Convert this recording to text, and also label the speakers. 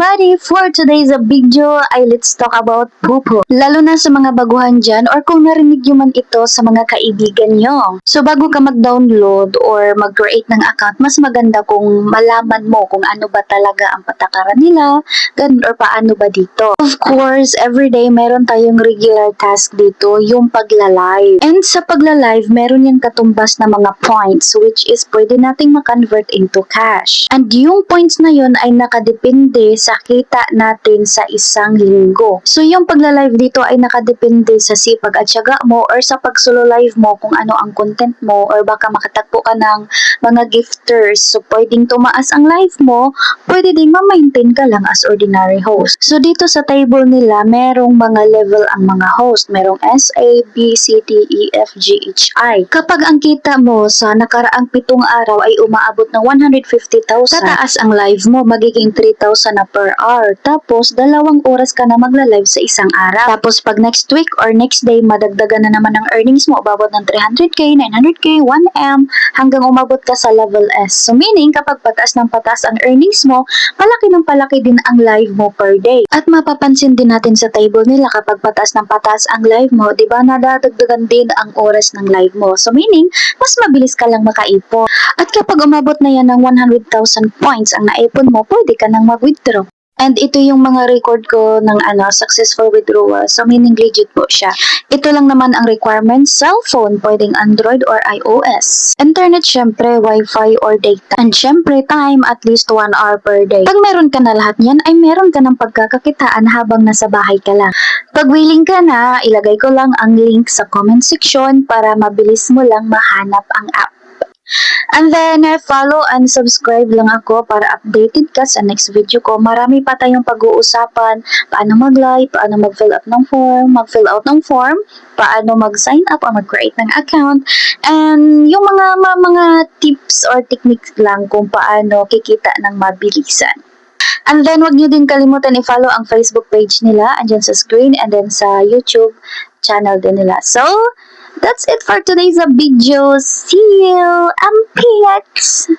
Speaker 1: everybody! For today's video ay let's talk about Pupo. Lalo na sa mga baguhan dyan or kung narinig nyo man ito sa mga kaibigan nyo. So bago ka mag-download or mag-create ng account, mas maganda kung malaman mo kung ano ba talaga ang patakaran nila, ganun or paano ba dito. Of course, everyday meron tayong regular task dito, yung pagla-live. And sa pagla-live, meron yung katumbas na mga points which is pwede nating ma-convert into cash. And yung points na yun ay nakadepende sa kita natin sa isang linggo. So yung pagla-live dito ay nakadepende sa sipag at syaga mo or sa pag-solo live mo kung ano ang content mo or baka makatagpo ka ng mga gifters. So pwedeng tumaas ang live mo, pwede ding ma-maintain ka lang as ordinary host. So dito sa table nila, merong mga level ang mga host. Merong S, A, B, C, D, E, F, G, H, I. Kapag ang kita mo sa nakaraang 7 araw ay umaabot ng 150,000, tataas ang live mo, magiging 3,000 na per hour. Tapos, 2 oras ka na magla-live sa isang araw. Tapos, pag next week or next day, madagdagan na naman ang earnings mo, umabot ng 300k, 900k, 1M, hanggang umabot ka sa level S. So, meaning, kapag pataas ng pataas ang earnings mo, palaki ng palaki din ang live mo per day. At mapapansin din natin sa table nila, kapag pataas ng pataas ang live mo, di ba, nadadagdagan din ang oras ng live mo. So, meaning, mas mabilis ka lang makaipon. At kapag umabot na yan ng 100,000 points ang naipon mo, pwede ka nang mag-withdraw. And ito yung mga record ko ng successful withdrawal. So, meaning legit po siya. Ito lang naman ang requirements. Cellphone, pwedeng Android or iOS. Internet, syempre, Wi-Fi or data. And syempre, time, at least 1 hour per day. Pag meron ka na lahat yan, ay meron ka ng pagkakakitaan habang nasa bahay ka lang. Pag willing ka na, ilagay ko lang ang link sa comment section para mabilis mo lang mahanap ang app. And then, follow and subscribe lang ako para updated ka sa next video ko. Marami pa tayong pag-uusapan, paano mag-live, paano mag-fill out ng form, paano mag-sign up or mag-create ng account, and yung mga tips or techniques lang kung paano kikita ng mabilisan. And then, wag nyo din kalimutan i-follow ang Facebook page nila, andyan sa screen, and then sa YouTube channel din nila. So, that's it for today's video. See you! I'm Peanuts!